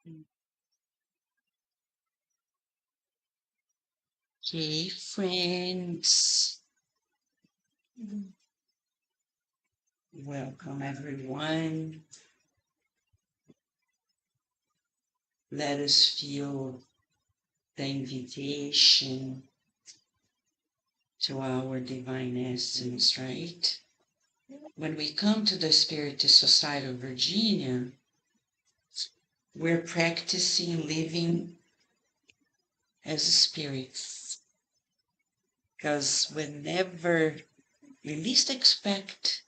Okay, friends. Welcome, everyone. Let us feel the invitation to our divine essence, right? When we come to the Spiritist Society of Virginia, we're practicing living as spirits. Because whenever we least expect,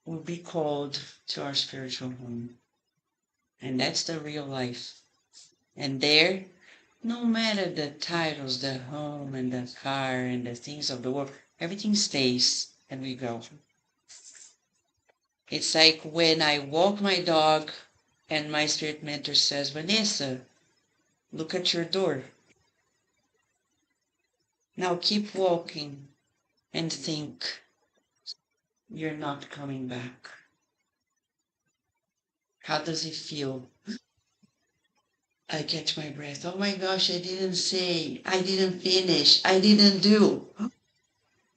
we'll be called to our spiritual home. And that's the real life. And there, no matter the titles, the home and the car and the things of the world, everything stays and we go. It's like when I walk my dog and my spirit mentor says, Vanessa, look at your door. Now keep walking and think you're not coming back. How does it feel? I catch my breath. Oh my gosh, I didn't say, I didn't finish, I didn't do.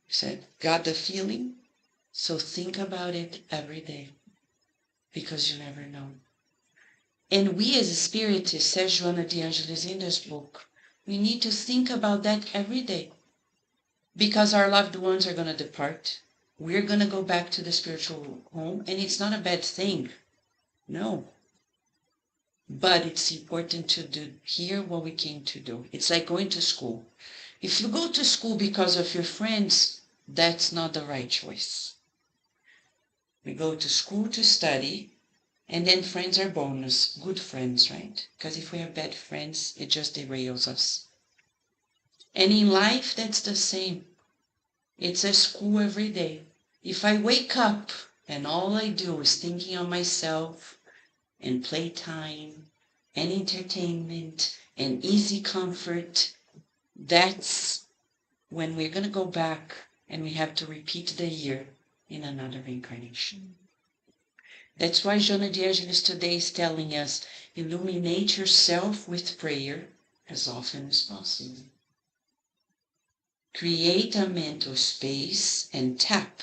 Said, got the feeling? So think about it every day because you never know. And we as spiritists, says Joana de Angelis in this book, we need to think about that every day because our loved ones are going to depart. We're going to go back to the spiritual home and it's not a bad thing. No. But it's important to do here what we came to do. It's like going to school. If you go to school because of your friends, that's not the right choice. We go to school to study, and then friends are bonus. Good friends, right? Because if we have bad friends, it just derails us. And in life, that's the same. It's a school every day. If I wake up and all I do is thinking of myself and playtime and entertainment and easy comfort, that's when we're going to go back and we have to repeat the year in another reincarnation. That's why Joana de Angelis today is telling us, illuminate yourself with prayer as often as possible. Create a mental space and tap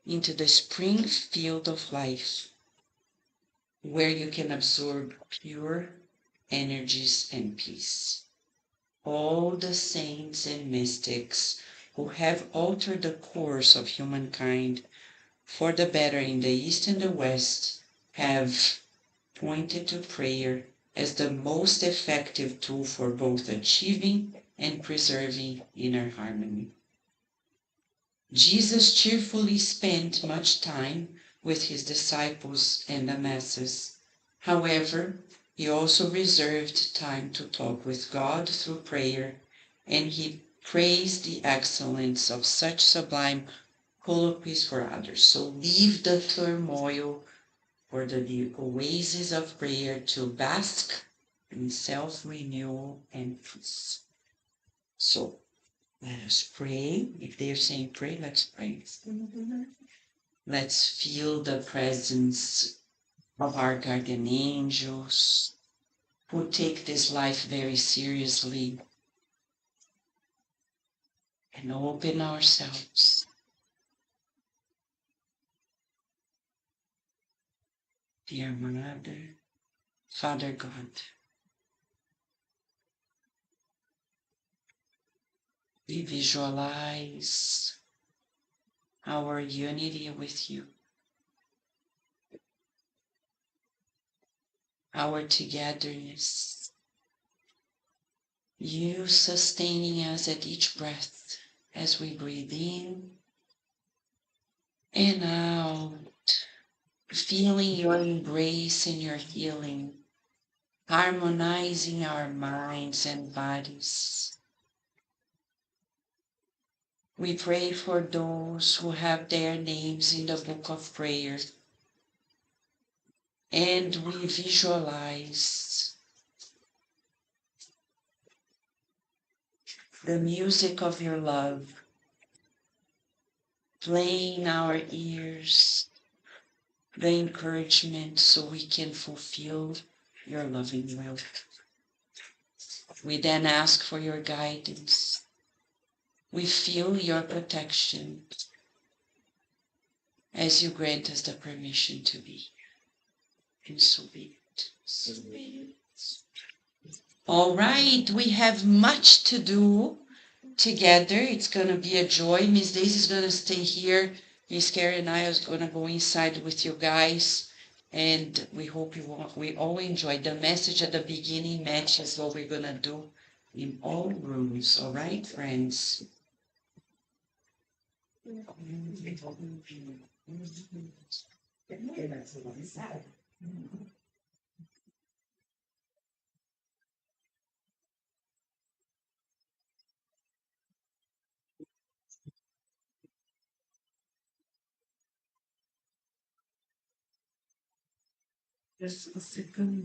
into the spring field of life where you can absorb pure energies and peace. All the saints and mystics who have altered the course of humankind for the better in the East and the West have pointed to prayer as the most effective tool for both achieving and preserving inner harmony. Jesus cheerfully spent much time with his disciples and the masses. However, he also reserved time to talk with God through prayer, and he praised the excellence of such sublime colloquies for others. So leave the turmoil for the oasis of prayer to bask in self-renewal and peace. So let us pray. If they're saying pray, let's pray. Let's feel the presence of our guardian angels who take this life very seriously and open ourselves. Dear Mother, Father God, we visualize our unity with you, our togetherness, you sustaining us at each breath as we breathe in and out, feeling your embrace and your healing, harmonizing our minds and bodies. We pray for those who have their names in the book of prayer, and we visualize the music of your love playing in our ears, the encouragement so we can fulfill your loving will. We then ask for your guidance. We feel your protection as you grant us the permission to be. And so be it. So be it. All right, we have much to do together. It's going to be a joy. Miss Daisy is going to stay here. Miss Carrie and I are going to go inside with you guys. And we hope we all enjoy. The message at the beginning matches what we're going to do in all rooms. All right, friends? Just a second.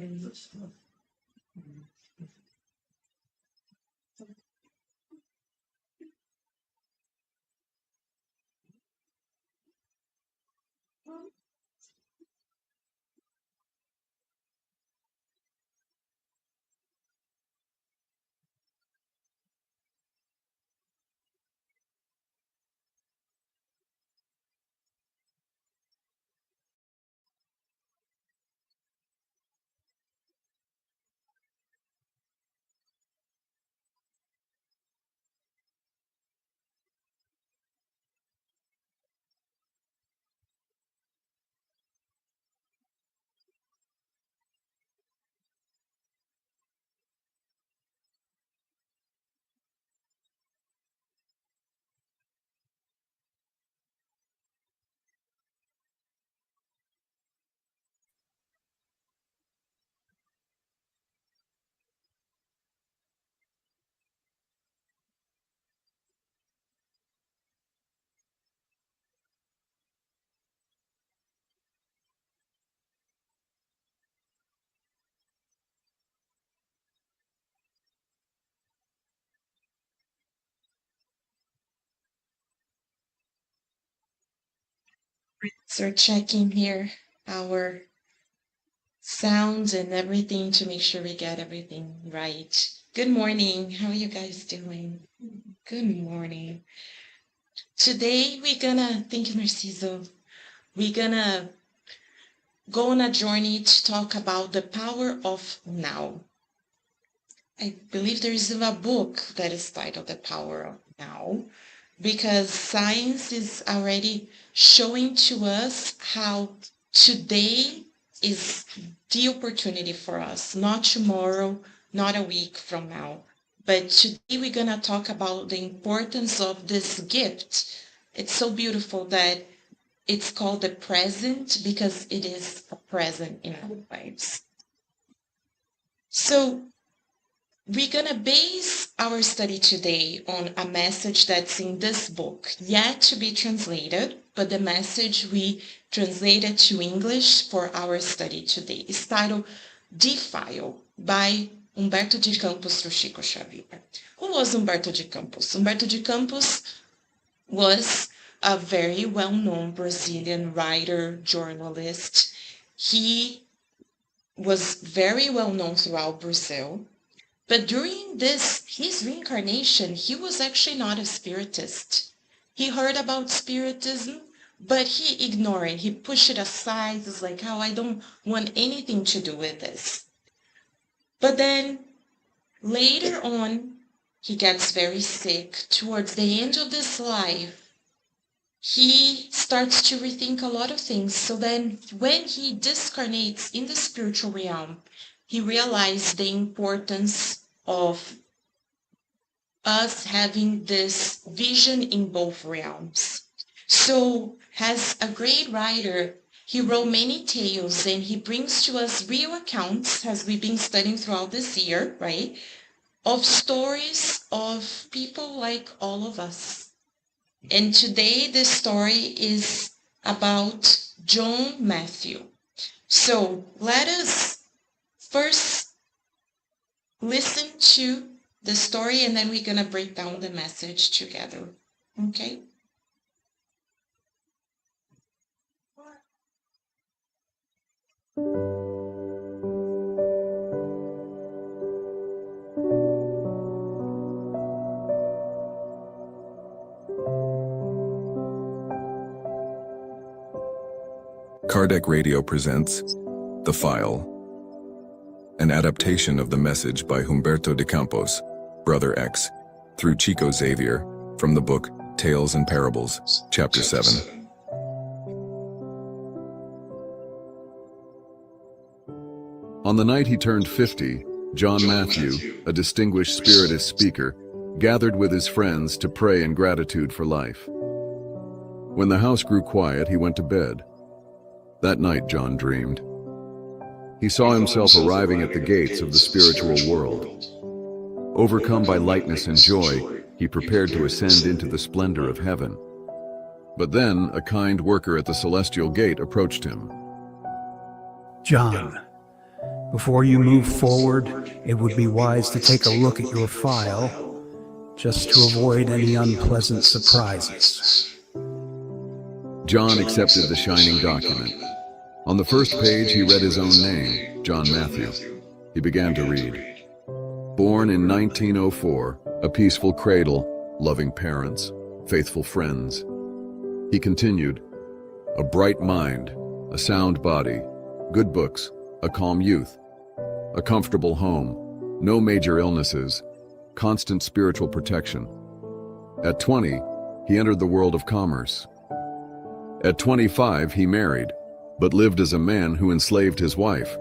So checking here our sounds and everything to make sure we get everything right. Good morning. How are you guys doing? Good morning. Today thank you, Narciso. We're gonna go on a journey to talk about the power of now. I believe there is a book that is titled The Power of Now, because science is already showing to us how today is the opportunity for us, not tomorrow, not a week from now. But today we're going to talk about the importance of this gift. It's so beautiful that it's called the present because it is a present in our lives. So we're going to base our study today on a message that's in this book, yet to be translated, but the message we translated to English for our study today is titled Defile by Humberto de Campos through Chico Xavier. Who was Humberto de Campos? Humberto de Campos was a very well-known Brazilian writer, journalist. He was very well-known throughout Brazil. But during his reincarnation, he was actually not a spiritist. He heard about spiritism, but he ignored it. He pushed it aside. It's like, oh, I don't want anything to do with this. But then later on, he gets very sick. Towards the end of his life, he starts to rethink a lot of things. So then when he discarnates in the spiritual realm, he realized the importance of us having this vision in both realms. So as a great writer, he wrote many tales and he brings to us real accounts, as we've been studying throughout this year, right, of stories of people like all of us. And today this story is about John Matthew. So let us first listen to the story and then we're going to break down the message together. Okay? Kardec Radio presents The File, an adaptation of the message by Humberto de Campos, Brother X, through Chico Xavier, from the book Tales and Parables, Chapter 7. On the night he turned 50, John Matthew, a distinguished spiritist speaker, gathered with his friends to pray in gratitude for life. When the house grew quiet, he went to bed. That night, John dreamed. He saw himself arriving at the gates of the spiritual world. Overcome by lightness and joy, he prepared to ascend into the splendor of heaven. But then, a kind worker at the celestial gate approached him. John, before you move forward, it would be wise to take a look at your file, just to avoid any unpleasant surprises. John accepted the shining document. On the first page, he read his own name, John Matthew. He began to read. Born in 1904, a peaceful cradle, loving parents, faithful friends. He continued, a bright mind, a sound body, good books, a calm youth, a comfortable home, no major illnesses, constant spiritual protection. At 20, he entered the world of commerce. At 25, he married, but lived as a man who enslaved his wife.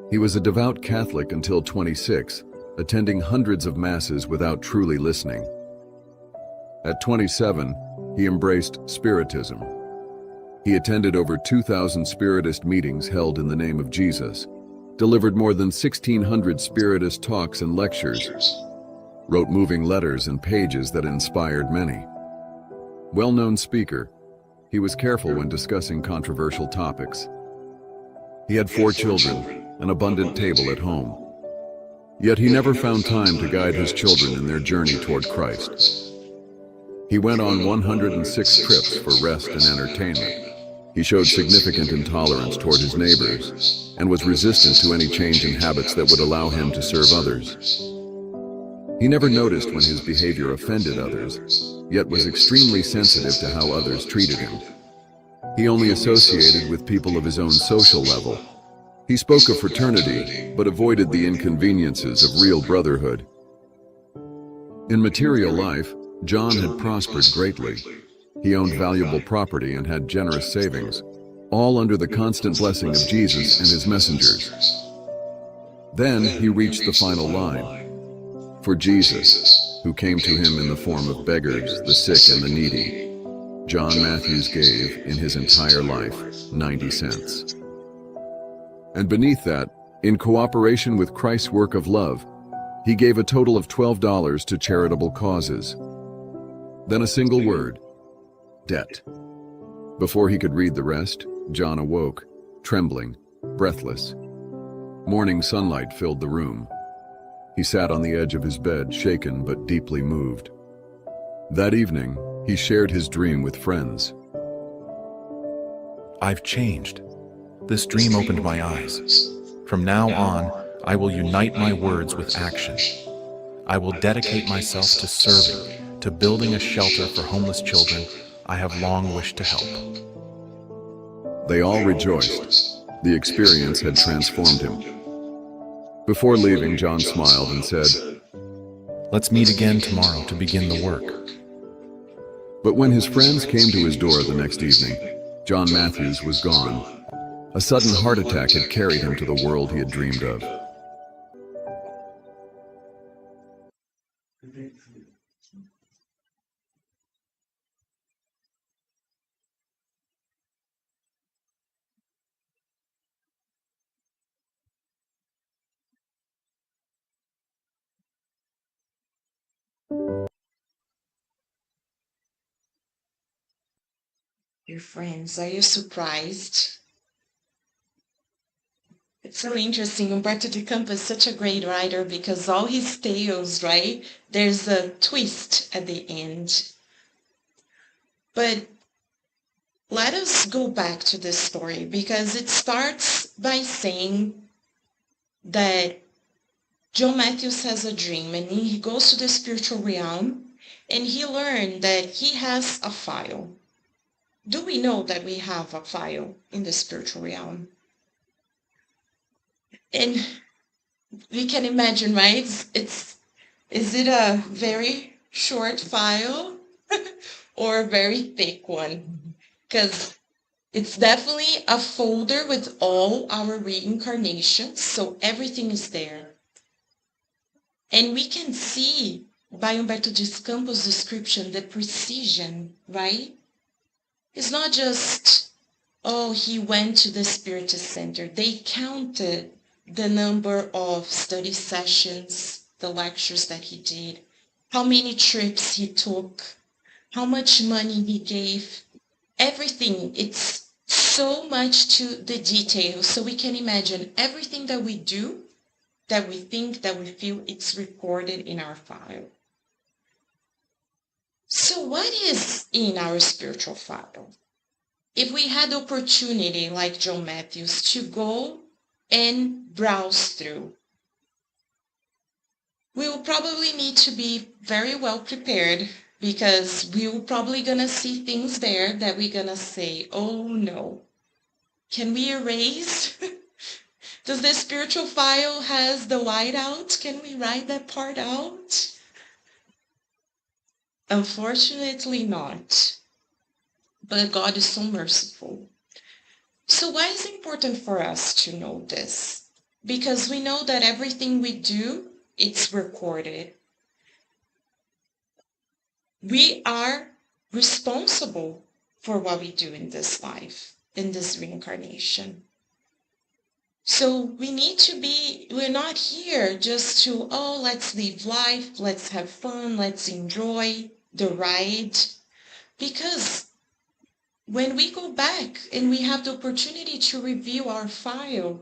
He was a devout Catholic until 26, attending hundreds of masses without truly listening. At 27, he embraced Spiritism. He attended over 2,000 Spiritist meetings held in the name of Jesus, delivered more than 1,600 Spiritist talks and lectures, wrote moving letters and pages that inspired many. Well-known speaker, he was careful when discussing controversial topics. He had 4 children, an abundant table at home. Yet he never found time to guide his children in their journey toward Christ. He went on 106 trips for rest and entertainment. He showed significant intolerance toward his neighbors and was resistant to any change in habits that would allow him to serve others. He never noticed when his behavior offended others, yet was extremely sensitive to how others treated him. He only associated with people of his own social level. He spoke of fraternity, but avoided the inconveniences of real brotherhood. In material life, John had prospered greatly. He owned valuable property and had generous savings, all under the constant blessing of Jesus and his messengers. Then he reached the final line. For Jesus, who came to him in the form of beggars, the sick, and the needy, John Matthews gave, in his entire life, 90 cents. And beneath that, in cooperation with Christ's work of love, he gave a total of $12 to charitable causes. Then a single word, debt. Before he could read the rest, John awoke, trembling, breathless. Morning sunlight filled the room. He sat on the edge of his bed, shaken but deeply moved. That evening, he shared his dream with friends. I've changed. This dream opened my eyes. From now on, I will unite my words with action. I will dedicate myself to serving, to building a shelter for homeless children I have long wished to help. They all rejoiced. The experience had transformed him. Before leaving, John smiled and said, Let's meet again tomorrow to begin the work. But when his friends came to his door the next evening, John Matthews was gone. A sudden heart attack had carried him to the world he had dreamed of. Dear friends, are you surprised? It's so interesting. Humberto de Campos is such a great writer because all his tales, right, there's a twist at the end. But let us go back to this story because it starts by saying that John Matthews has a dream and he goes to the spiritual realm and he learned that he has a file. do we know that we have a file in the spiritual realm? And we can imagine, right? Is it a very short file or a very thick one? Because it's definitely a folder with all our reincarnations, so everything is there. And we can see by Humberto de Campos' description the precision, right? It's not just, oh, he went to the Spiritist Center. They counted the number of study sessions, the lectures that he did, how many trips he took, how much money he gave, everything. It's so much to the detail. So we can imagine everything that we do, that we think, that we feel, it's recorded in our file. So what is in our spiritual file? If we had the opportunity, like John Matthews, to go and browse through, we will probably need to be very well prepared, because we will probably gonna see things there that we're gonna say, oh no, can we erase? Does the spiritual file has the whiteout? Can we write that part out? Unfortunately not. But God is so merciful. So why is it important for us to know this? Because we know that everything we do, it's recorded. We are responsible for what we do in this life, in this reincarnation. So we need to be, we're not here just to, oh, let's live life, let's have fun, let's enjoy the ride. Because when we go back and we have the opportunity to review our file,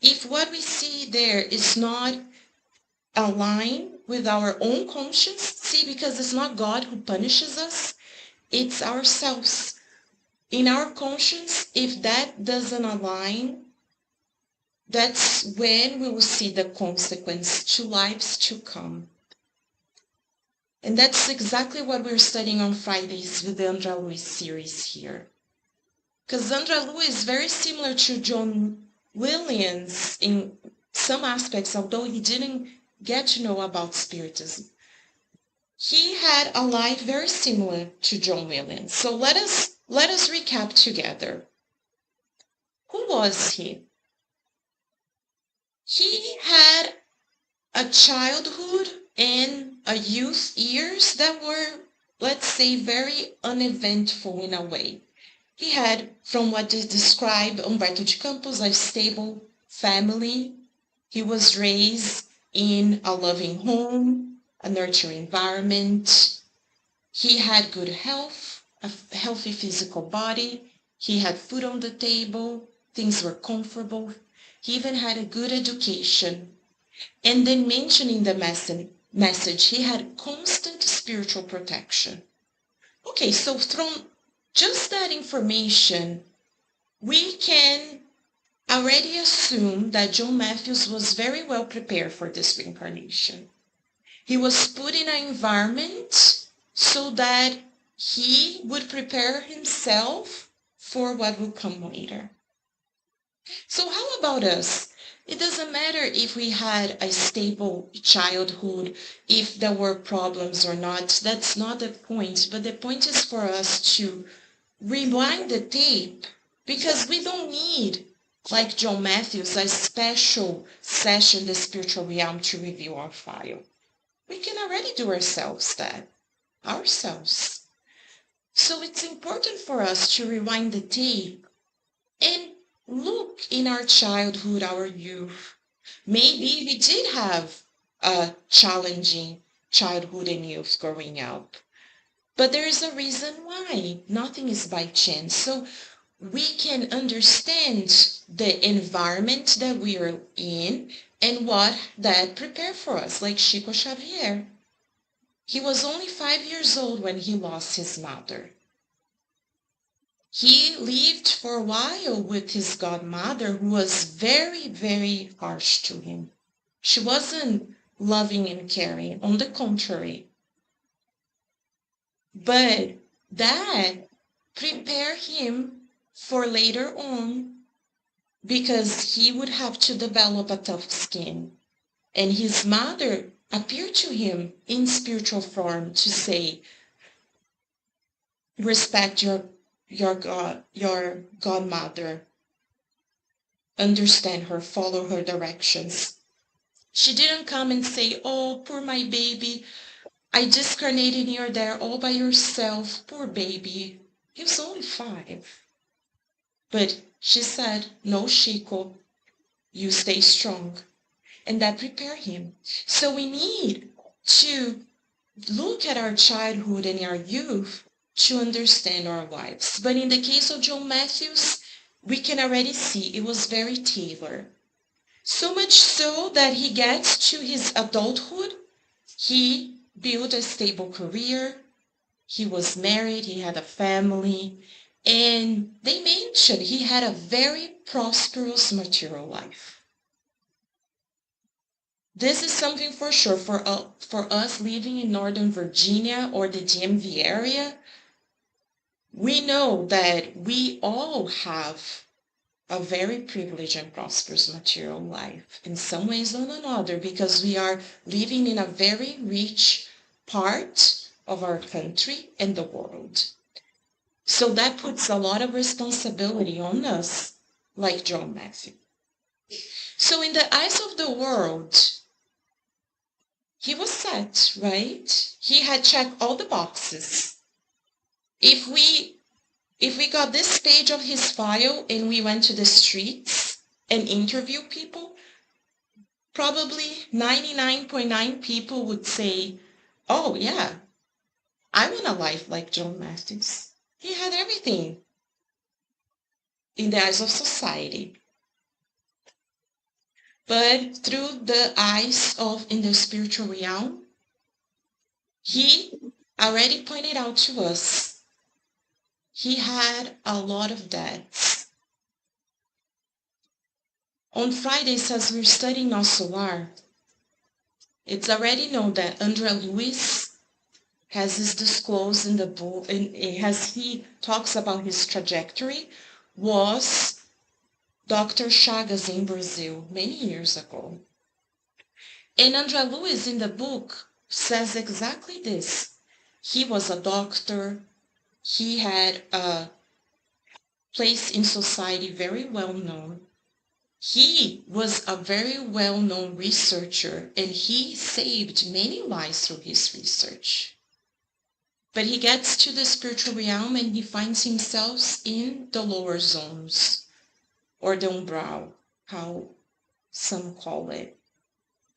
if what we see there is not aligned with our own conscience, see, because it's not God who punishes us, it's ourselves. In our conscience, if that doesn't align, that's when we will see the consequence to lives to come. And that's exactly what we're studying on Fridays with the Andrea Louis series here. Because Andrea Louis is very similar to John Williams in some aspects, although he didn't get to know about Spiritism. He had a life very similar to John Williams. So let us recap together. Who was he? He had a childhood and a youth years that were, let's say, very uneventful in a way. He had, from what is described, Humberto de Campos, a stable family. He was raised in a loving home, a nurturing environment. He had good health, a healthy physical body. He had food on the table. Things were comfortable. He even had a good education. And then mentioning the message, he had constant spiritual protection. Okay, so from just that information, we can already assume that John Matthews was very well prepared for this reincarnation. He was put in an environment so that he would prepare himself for what will come later. So how about us? It doesn't matter if we had a stable childhood, if there were problems or not. That's not the point. But the point is for us to rewind the tape, because we don't need, like John Matthews, a special session in the spiritual realm to review our file. We can already do ourselves that, ourselves. So it's important for us to rewind the tape and look in our childhood, our youth. Maybe we did have a challenging childhood and youth growing up. But there is a reason why. Nothing is by chance. So we can understand the environment that we are in and what that prepared for us, like Chico Xavier. He was only 5 years old when he lost his mother. He lived for a while with his godmother, who was very, very harsh to him. She wasn't loving and caring, on the contrary. But that prepare him for later on, because he would have to develop a tough skin. And his mother appeared to him in spiritual form to say, respect your godmother, understand her, follow her directions. She didn't come and say, oh, poor my baby, I discarnated here there all by yourself, poor baby. He was only 5. But she said, no, Chico, you stay strong. And that prepared him. So we need to look at our childhood and our youth to understand our lives. But in the case of John Matthews, we can already see it was very tailored. So much so that he gets to his adulthood, he built a stable career, he was married, he had a family, and they mentioned he had a very prosperous material life. This is something for sure for us living in Northern Virginia or the DMV area. We know that we all have a very privileged and prosperous material life in some ways or another, because we are living in a very rich part of our country and the world. So that puts a lot of responsibility on us, like John Matthew. So in the eyes of the world, he was set, right? He had checked all the boxes. If we got this page of his file and we went to the streets and interviewed people, probably 99.9 people would say, oh yeah, I want a life like John Matthews. He had everything in the eyes of society. But through the eyes of in the spiritual realm, he already pointed out to us, he had a lot of debts. On Fridays, as we're studying Nosso Lar, it's already known that André Luiz has this disclosed in the book, and as he talks about his trajectory, was Dr. Chagas in Brazil many years ago. And André Luiz in the book says exactly this. He was a doctor. He had a place in society very well known. He was a very well-known researcher, and he saved many lives through his research. But he gets to the spiritual realm and he finds himself in the lower zones, or the umbral, how some call it.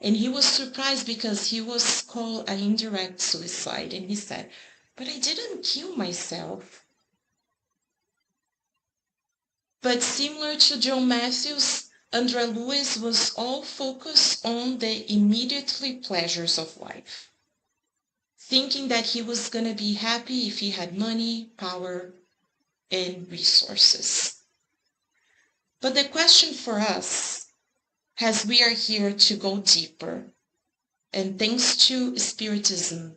And he was surprised because he was called an indirect suicide. And he said, but I didn't kill myself. But similar to John Matthews, André Luiz was all focused on the immediately pleasures of life, thinking that he was going to be happy if he had money, power, and resources. But the question for us, as we are here to go deeper, and thanks to Spiritism,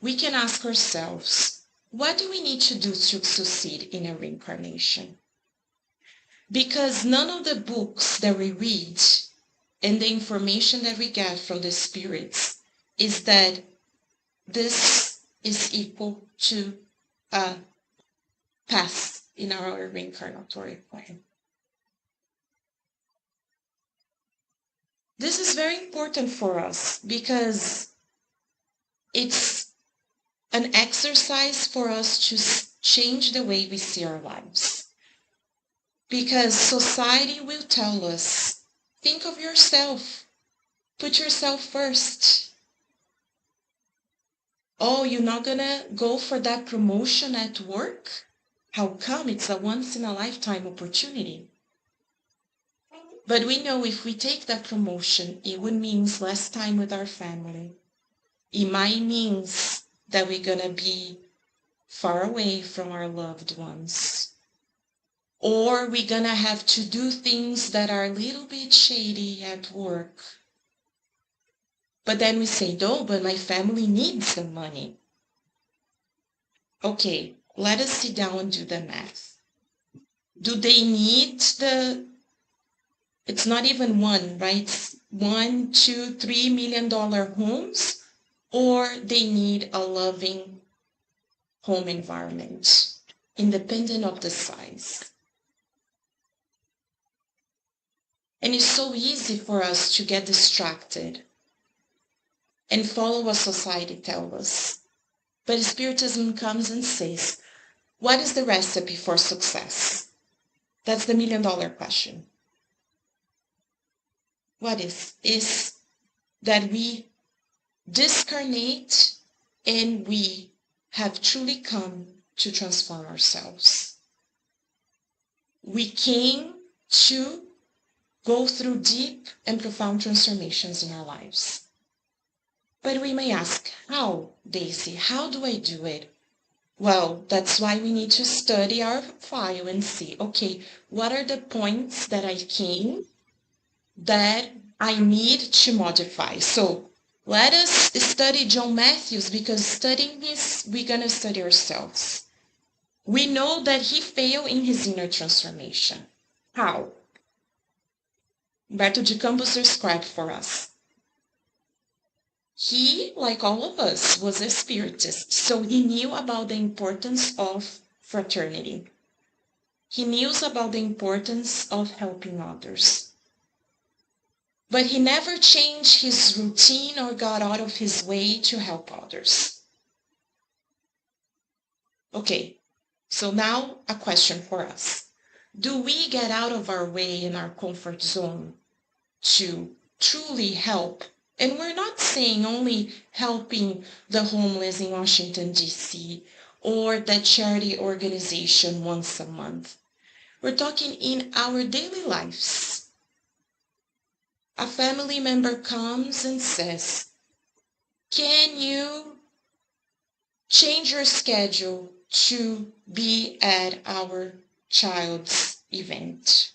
we can ask ourselves, what do we need to do to succeed in a reincarnation? Because none of the books that we read and the information that we get from the spirits is that this is equal to a path in our reincarnatory plan. This is very important for us because it's an exercise for us to change the way we see our lives. Because society will tell us, think of yourself, put yourself first. Oh, you're not gonna go for that promotion at work? How come? It's a once-in-a-lifetime opportunity. But we know if we take that promotion, it would mean less time with our family. It might mean that we're going to be far away from our loved ones. Or we're going to have to do things that are a little bit shady at work. But then we say, no, but my family needs the money. Okay, Let us sit down and do the math. Do they need it's not even one, right? It's $1, $2, $3 million homes, or they need a loving home environment, independent of the size. And it's so easy for us to get distracted and follow what society tells us. But Spiritism comes and says, what is the recipe for success? That's the $1 million question. What is that we discarnate and we have truly come to transform ourselves. We came to go through deep and profound transformations in our lives. But we may ask, how, Daisy? How do I do it? Well, that's why we need to study our file and see, okay, what are the points that I came that I need to modify? So let us study John Matthews, because studying this, we're going to study ourselves. We know that he failed in his inner transformation. How? Humberto de Campos described for us. He, like all of us, was a spiritist, so he knew about the importance of fraternity. He knew about the importance of helping others. But he never changed his routine or got out of his way to help others. Okay, so now a question for us. Do we get out of our way in our comfort zone to truly help? And we're not saying only helping the homeless in Washington, D.C., or that charity organization once a month. We're talking in our daily lives. A family member comes and says, can you change your schedule to be at our child's event?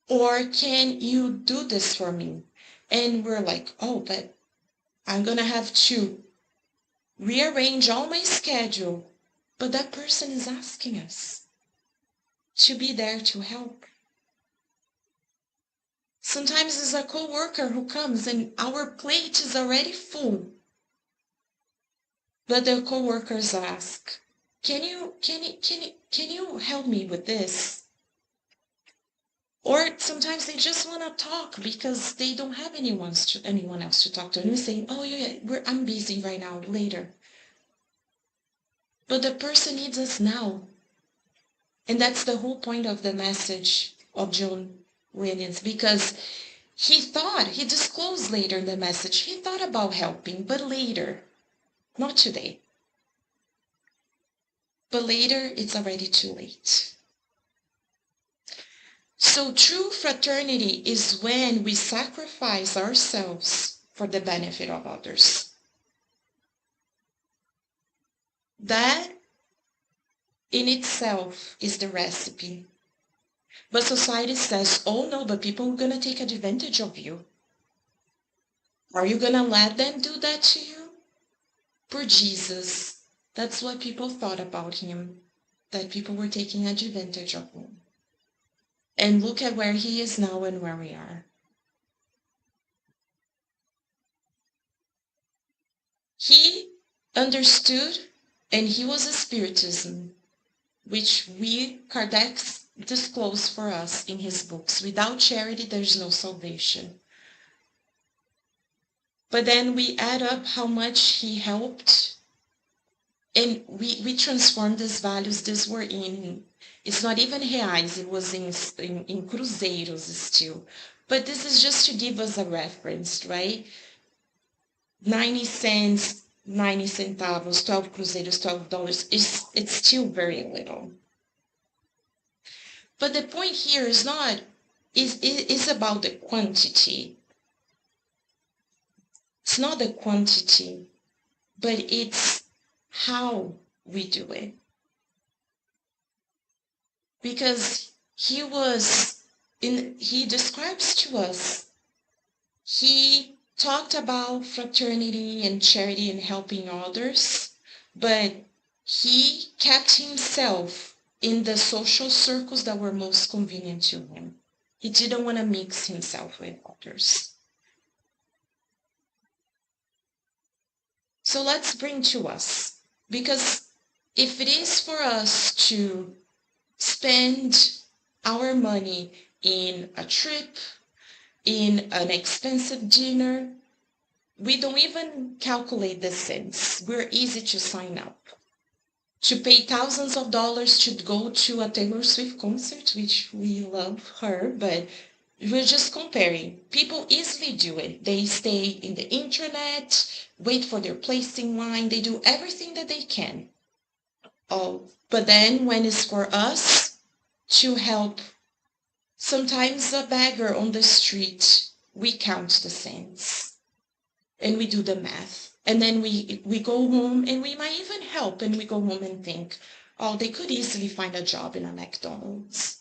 Or can you do this for me? And we're like, oh, but I'm going to have to rearrange all my schedule. But that person is asking us to be there to help. Sometimes it's a coworker who comes and our plate is already full. But the coworkers ask, can you help me with this? Or sometimes they just want to talk because they don't have anyone else to talk to. And we say, oh yeah, I'm busy right now, later. But the person needs us now. And that's the whole point of the message of John Williams, because he disclosed later in the message, he thought about helping, but later, not today. But later, it's already too late. So true fraternity is when we sacrifice ourselves for the benefit of others. That in itself is the recipe. But society says, oh no, but people are going to take advantage of you. Are you going to let them do that to you? Poor Jesus. That's what people thought about him, that people were taking advantage of him. And look at where he is now and where we are. He understood, and he was a spiritism, which Kardec disclosed for us in his books. Without charity, there's no salvation. But then we add up how much he helped, and we transformed these values. These were in, it's not even reais, it was in cruzeiros still. But this is just to give us a reference, right? 90 cents, 90 centavos, 12 cruzeiros, $12, it's still very little. But the point here is about the quantity. It's not the quantity, but it's how we do it. Because he describes to us, he talked about fraternity and charity and helping others, but he kept himself in the social circles that were most convenient to him. He didn't want to mix himself with others. So let's bring to us, because if it is for us to spend our money in a trip, in an expensive dinner, we don't even calculate the cents. We're easy to sign up. To pay thousands of dollars to go to a Taylor Swift concert, which we love her, but we're just comparing. People easily do it. They stay in the internet, wait for their place in line. They do everything that they can. Oh, but then when it's for us to help sometimes a beggar on the street, we count the cents and we do the math. And then we go home and we might even help, and we go home and think, oh, they could easily find a job in a McDonald's.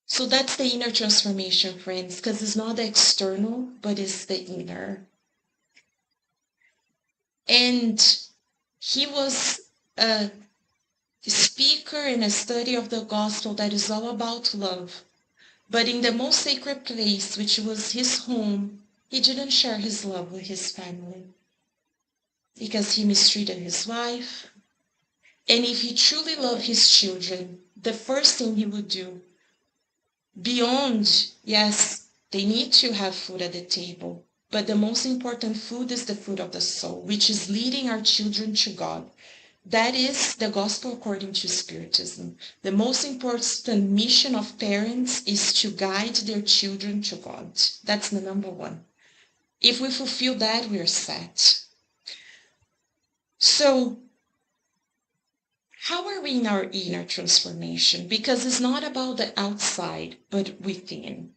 So that's the inner transformation, friends, because it's not the external, but it's the inner. And he was a speaker and a study of the gospel that is all about love. But in the most sacred place, which was his home, he didn't share his love with his family because he mistreated his wife. And if he truly loved his children, the first thing he would do, beyond, yes, they need to have food at the table, but the most important food is the food of the soul, which is leading our children to God. That is the gospel according to Spiritism. The most important mission of parents is to guide their children to God. That's the number one. If we fulfill that, we're set. So, how are we in our inner transformation? Because it's not about the outside, but within.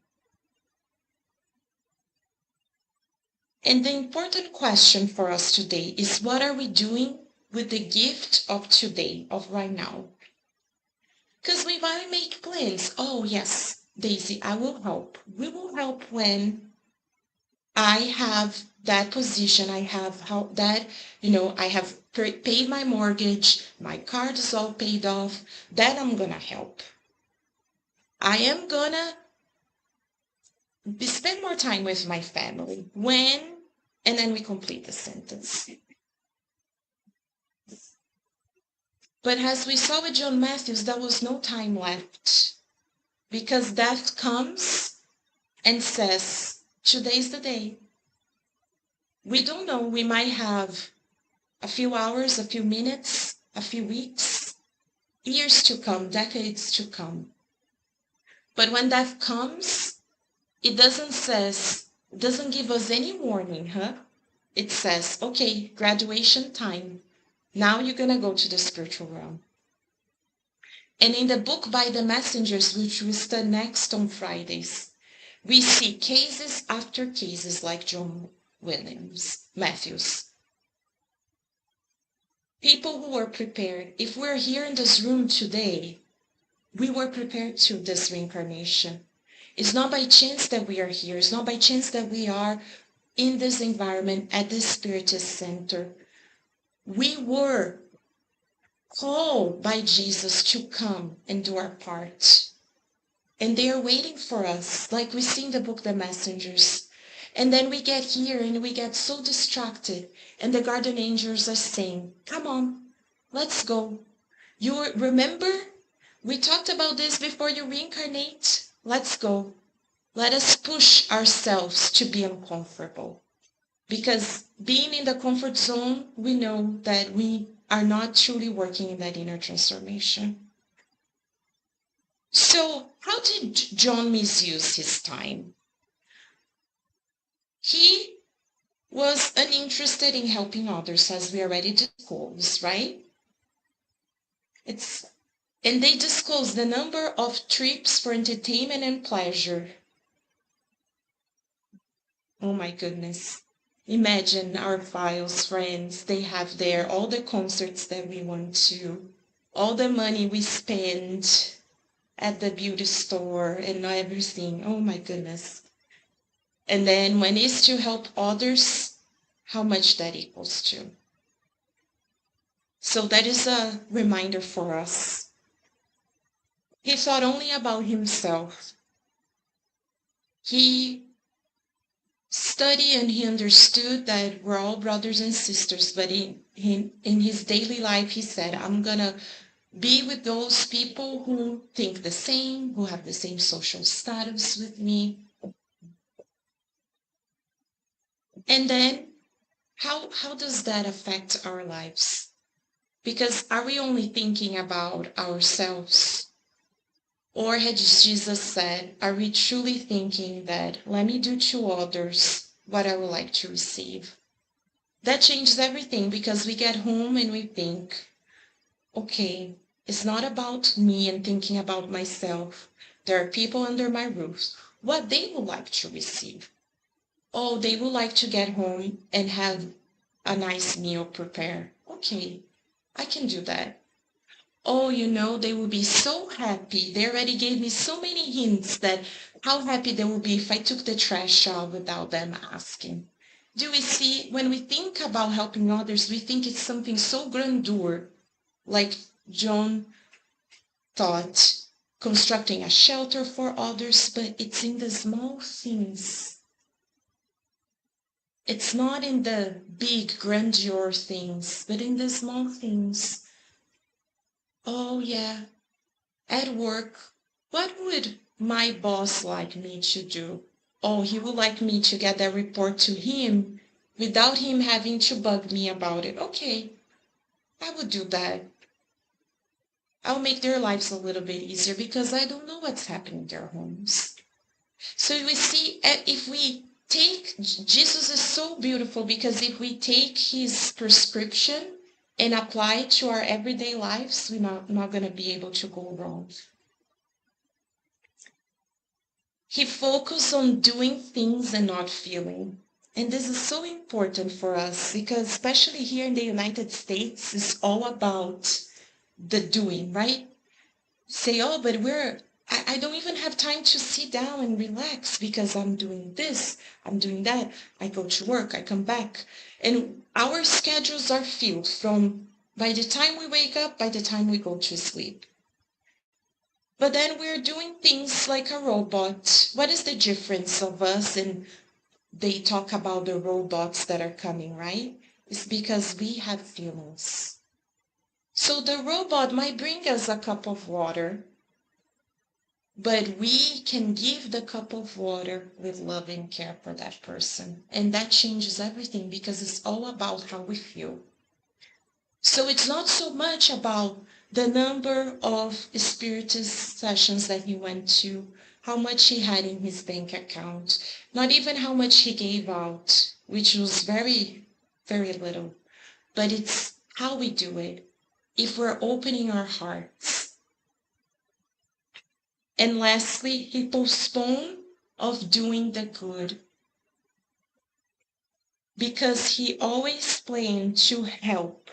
And the important question for us today is, what are we doing with the gift of today, of right now? Because we might make plans. Oh, yes, Daisy, I will help. We will help when I have that position. I have that, I have paid my mortgage. My card is all paid off. Then I'm going to help. I am going to spend more time with my family. When? And then we complete the sentence. But as we saw with John Matthews, there was no time left, because death comes and says, today's the day. We don't know. We might have a few hours, a few minutes, a few weeks, years to come, decades to come. But when death comes, it doesn't give us any warning, It says, okay, graduation time. Now you're going to go to the spiritual realm. And in the book By the Messengers, which we study next on Fridays, we see cases after cases like John Matthews. People who were prepared. If we're here in this room today, we were prepared to this reincarnation. It's not by chance that we are here. It's not by chance that we are in this environment at this Spiritist Center. We were called by Jesus to come and do our part. And they are waiting for us, like we see in the book The Messengers. And then we get here and we get so distracted. And the guardian angels are saying, come on, let's go. You remember? We talked about this before you reincarnate. Let's go. Let us push ourselves to be uncomfortable. Because being in the comfort zone, we know that we are not truly working in that inner transformation. So how did John misuse his time? He was uninterested in helping others, as we already disclosed, right? And they disclosed the number of trips for entertainment and pleasure. Oh my goodness. Imagine our files, friends. They have there all the concerts that we went to, all the money we spend at the beauty store and everything. Oh my goodness. And then when it's to help others, how much that equals to. So that is a reminder for us. He thought only about himself. He studied and he understood that we're all brothers and sisters, but in his daily life, he said, I'm going to be with those people who think the same, who have the same social status with me. And then how does that affect our lives? Because are we only thinking about ourselves? Or as Jesus said, are we truly thinking that let me do to others what I would like to receive? That changes everything, because we get home and we think, okay, it's not about me and thinking about myself. There are people under my roof, what they would like to receive. Oh, they would like to get home and have a nice meal prepared. Okay, I can do that. Oh, they will be so happy. They already gave me so many hints that how happy they will be if I took the trash out without them asking. Do we see, when we think about helping others, we think it's something so grandeur, like John thought, constructing a shelter for others, but it's in the small things. It's not in the big grandeur things, but in the small things. Oh yeah, at work, what would my boss like me to do? Oh, he would like me to get that report to him without him having to bug me about it. Okay, I would do that. I'll make their lives a little bit easier because I don't know what's happening in their homes. So we see, if we take, Jesus is so beautiful, because if we take his prescription and apply it to our everyday lives, we're not going to be able to go wrong. He focused on doing things and not feeling. And this is so important for us, because especially here in the United States, it's all about the doing, right? Say, oh, but I don't even have time to sit down and relax because I'm doing this, I'm doing that. I go to work, I come back. And our schedules are filled from by the time we wake up, by the time we go to sleep. But then we're doing things like a robot. What is the difference of us? And they talk about the robots that are coming, right? It's because we have feelings. So the robot might bring us a cup of water, but we can give the cup of water with love and care for that person. And that changes everything, because it's all about how we feel. So it's not so much about the number of spiritist sessions that he went to, how much he had in his bank account, not even how much he gave out, which was very, very little. But it's how we do it, if we're opening our hearts. And lastly, he postponed of doing the good, because he always planned to help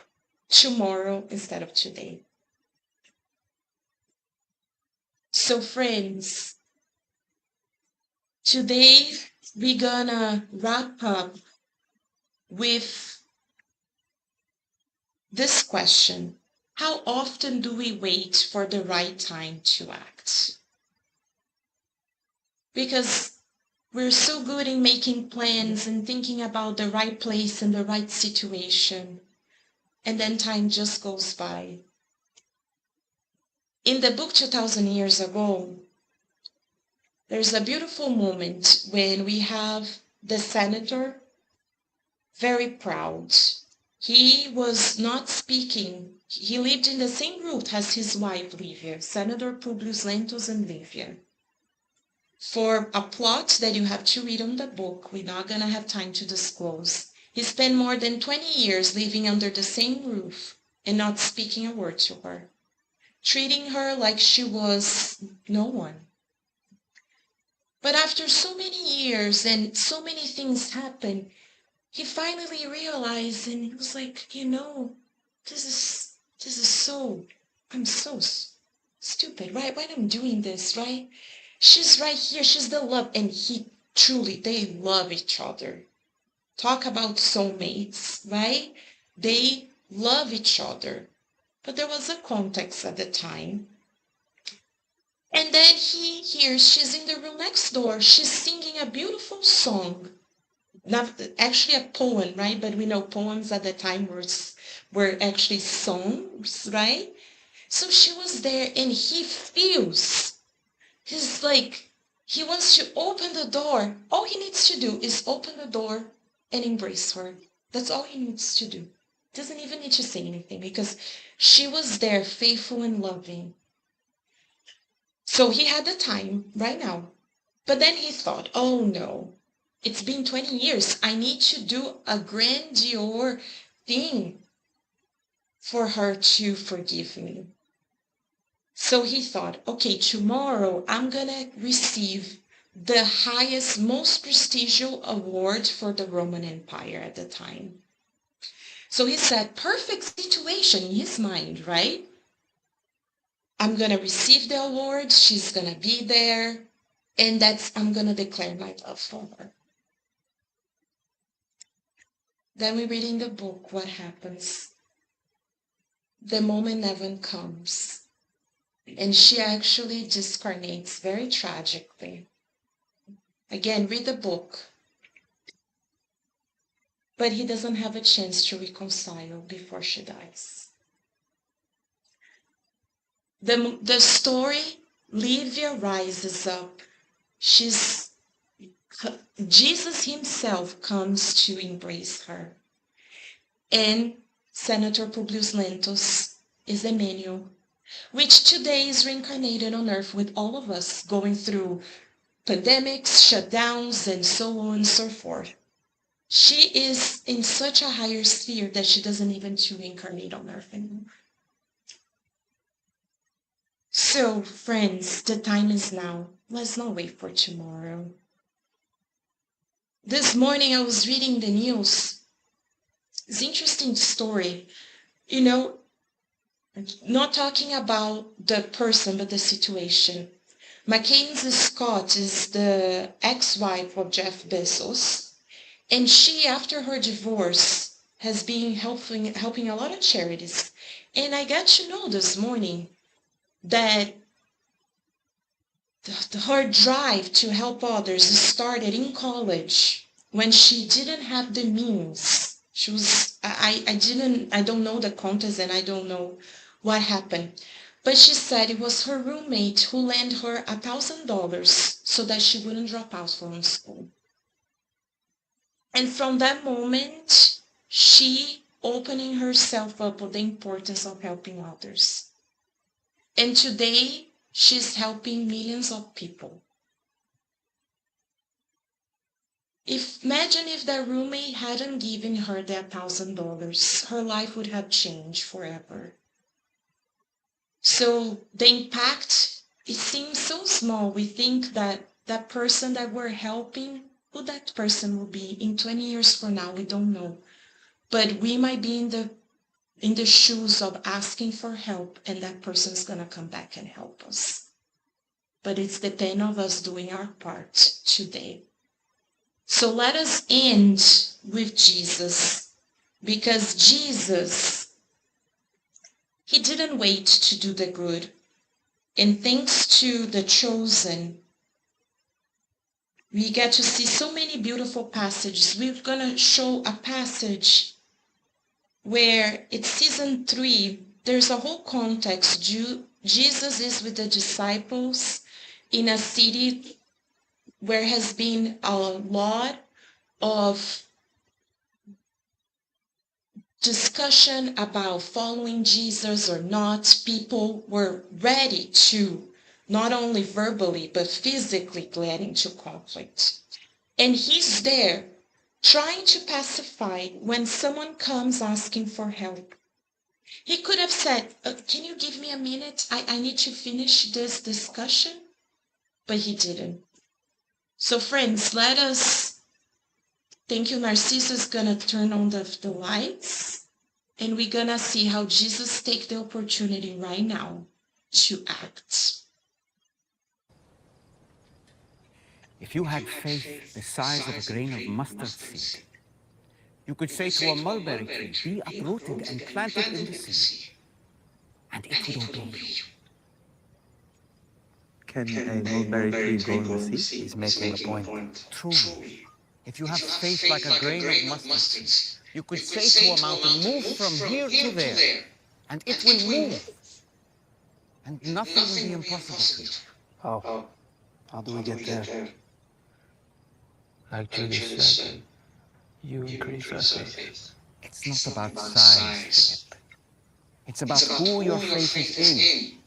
tomorrow instead of today. So friends, today we're gonna wrap up with this question. How often do we wait for the right time to act? Because we're so good in making plans and thinking about the right place and the right situation, and then time just goes by. In the book 2,000 Years Ago, there's a beautiful moment when we have the senator very proud. He was not speaking. He lived in the same route as his wife, Livia, Senator Publius Lentulus and Livia. For a plot that you have to read on the book, we're not going to have time to disclose. He spent more than 20 years living under the same roof and not speaking a word to her, treating her like she was no one. But after so many years and so many things happened, he finally realized, and he was like, this is so, I'm so stupid, right? Why I'm doing this, right? She's right here, she's the love, and they love each other. Talk about soulmates, right? They love each other. But there was a context at the time. And then he hears she's in the room next door. She's singing a beautiful song. Not actually a poem, right? But we know poems at the time were actually songs, right? So she was there and he feels, he's like, he wants to open the door. All he needs to do is open the door and embrace her. That's all he needs to do. Doesn't even need to say anything because she was there, faithful and loving. So he had the time right now. But then he thought, oh no, it's been 20 years. I need to do a grandeur thing for her to forgive me. So he thought, okay, tomorrow I'm going to receive the highest, most prestigious award for the Roman Empire at the time. So he said, perfect situation in his mind, right? I'm going to receive the award. She's going to be there. And I'm going to declare my love for her. Then we read in the book what happens. The moment never comes. And she actually discarnates very tragically. Again, read the book. But he doesn't have a chance to reconcile before she dies. The story, Livia rises up. Jesus himself comes to embrace her. And Senator Publius Lentus is Emmanuel, which today is reincarnated on earth with all of us going through pandemics, shutdowns, and so on and so forth. She is in such a higher sphere that she doesn't even to reincarnate on earth anymore. So, friends, the time is now. Let's not wait for tomorrow. This morning I was reading the news. It's an interesting story. You know, not talking about the person, but the situation. Mackenzie Scott is the ex-wife of Jeff Bezos. And she, after her divorce, has been helping a lot of charities. And I got to know this morning that her drive to help others started in college when she didn't have the means. She was, I don't know the context and I don't know what happened. But she said it was her roommate who lent her $1,000 so that she wouldn't drop out from school. And from that moment, she opening herself up with the importance of helping others. And today, she's helping millions of people. Imagine if that roommate hadn't given her that $1,000, her life would have changed forever. So the impact, it seems so small. We think that that person that we're helping, who that person will be in 20 years from now, we don't know. But we might be in the shoes of asking for help, and that person's going to come back and help us. But it's the pain of us doing our part today. So let us end with Jesus, because Jesus, he didn't wait to do the good. And thanks to the chosen, we get to see so many beautiful passages. We're going to show a passage where it's season 3. There's a whole context. Jesus is with the disciples in a city where has been a lot of discussion about following Jesus or not. People were ready to not only verbally but physically get into conflict. And he's there trying to pacify when someone comes asking for help. He could have said, can you give me a minute? I need to finish this discussion. But he didn't. So friends, let us, thank you, Narcissus is going to turn on the lights. And we're going to see how Jesus takes the opportunity right now to act. If you had faith the size of a grain of mustard seed, You could say to a mulberry tree, be uprooted and planted in the sea, and it would obey you. Can a mulberry tree grow in the sea? He's making a point. Truly, if you have faith like a grain of mustard seed, you could say to a mountain, move from here to there, and it will move, and nothing will be impossible to you. How do we get there? Like Judas said, you increase our faith. It's not about size, Philip. It's about who your faith is in.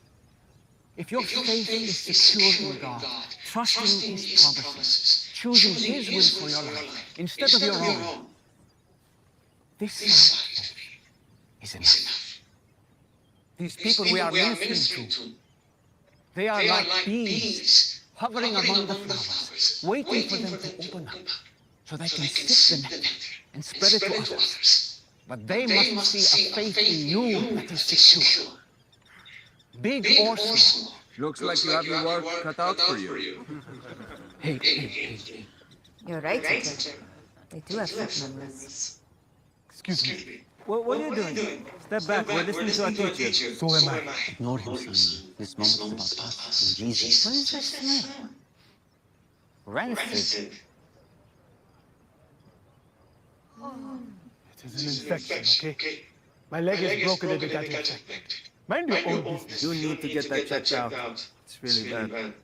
If your faith is secure in God, trusting His promises, choosing His will for your life instead of your own, this life is enough. These people we are ministering to, they are like bees hovering among the flowers, waiting for them to open up so they can sip the nectar and spread it to others. But they must see a faith in you that is secure. Big or small. Looks like you have your work cut out for you. Hey. You're right, teacher. They do have fake memories. Excuse me. What are you doing? Step back. We're listening to our teacher. So am I. Ignore him, son. This moment is about us and Jesus. What is that smell? Rancid. It is an infection, okay? My leg is broken and it got infected. Mind your own business. You need to get that checked out. It's really bad.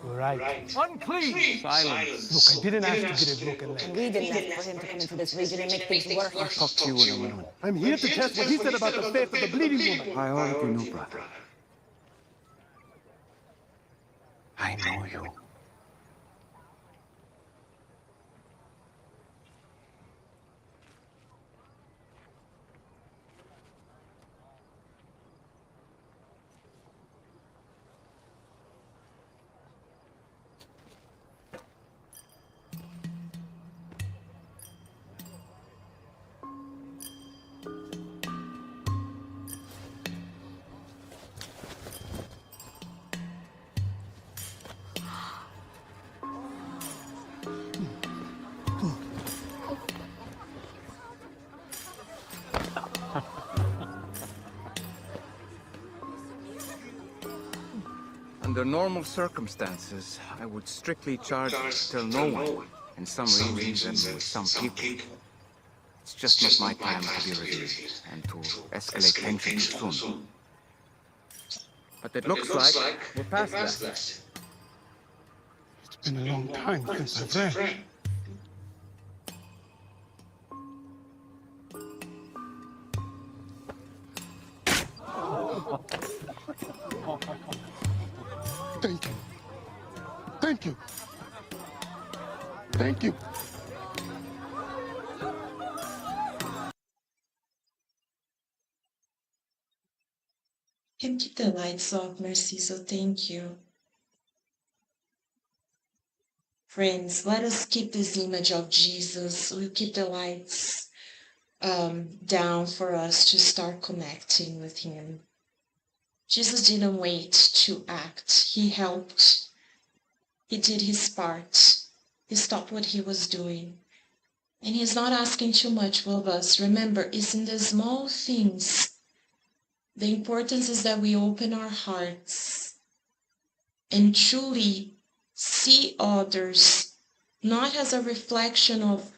Right. Unclean! Silence. Look, I didn't ask to get a broken leg. We didn't ask for him to come into this region and make things worse. I'll talk to you in a moment. I'm here to test what he said about the faith of the bleeding woman. I already know, brother. I know you. Under normal circumstances, I would strictly charge till no one, in some regions and with some people. It's just not my time to be reviewed and to escalate tension too soon. But it looks like we're past that. It's been a long time since I've read. Thank you. Thank you. Thank you. Can keep the lights off, Narciso. Thank you. Friends, let us keep this image of Jesus. We'll keep the lights down for us to start connecting with Him. Jesus didn't wait to act. He helped. He did His part. He stopped what He was doing. And He's not asking too much of us. Remember, it's in the small things. The importance is that we open our hearts and truly see others, not as a reflection of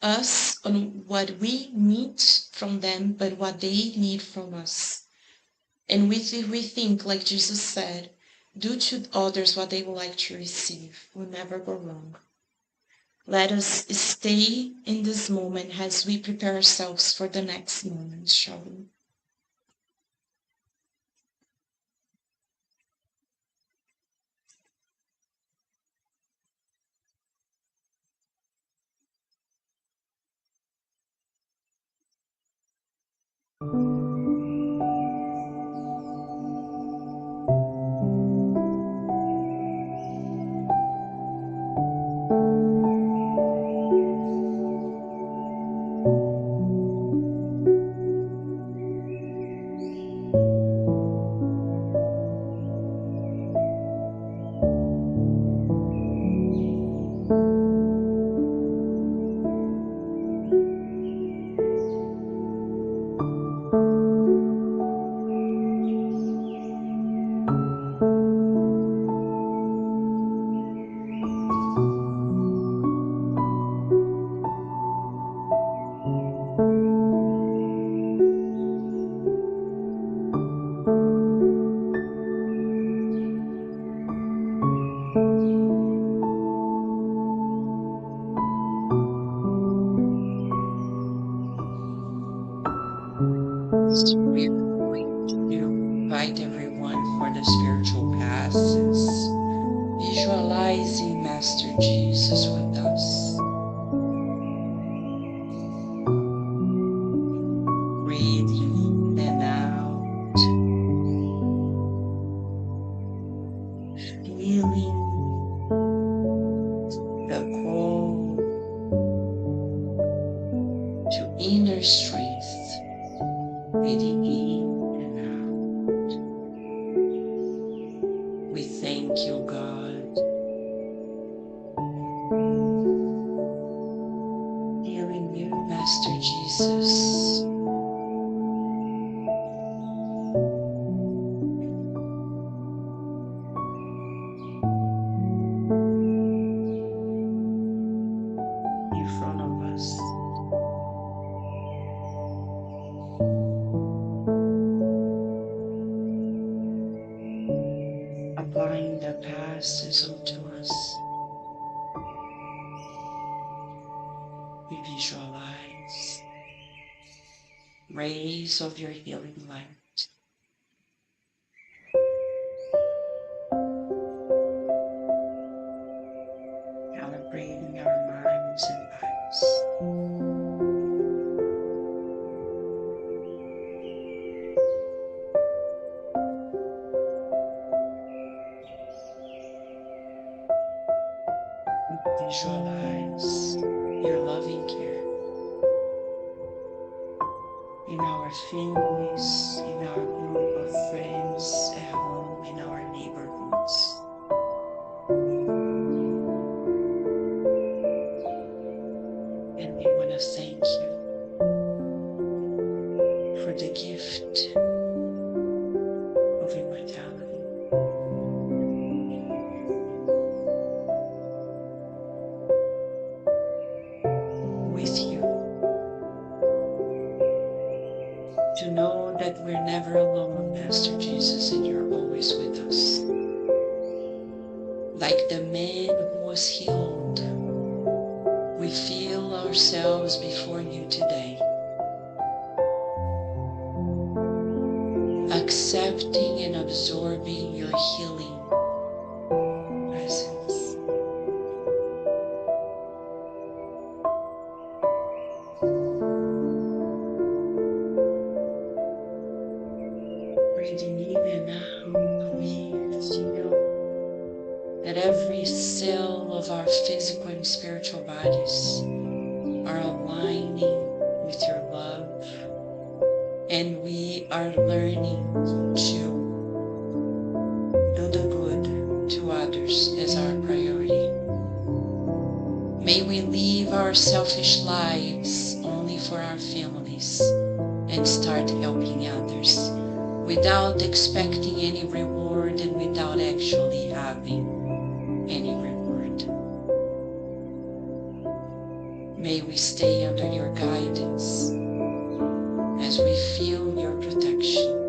us on what we need from them, but what they need from us. And we think, like Jesus said, do to others what they would like to receive. We'll never go wrong. Let us stay in this moment as we prepare ourselves for the next moment, shall we? we're going to invite everyone for the spiritual passes, visualizing Master Jesus with us. Breathe in and out, feeling the call to inner strength, breathing in and out. We thank you, God. Healing you, Master Jesus. In front of us. Applying the passes onto us. We visualize rays of your healing light. Calibrating our minds and bodies. Visualize your loving care in our families, in our group of friends, at home, in our neighborhoods. And we want to thank you for the gift of immortality. With you, to know that we're never alone, Master Jesus, and you're always with us. Like the man who was healed, we feel ourselves before you today, accepting and absorbing your healing presence. Breathing in and out, we feel that every cell of our physical and spiritual bodies are aligning with your love, and we are learning to do the good to others as our priority. May we live our selfish lives only for our families and start helping others without expecting any reward and without actually having any reward. May we stay under your guidance as we feel your protection.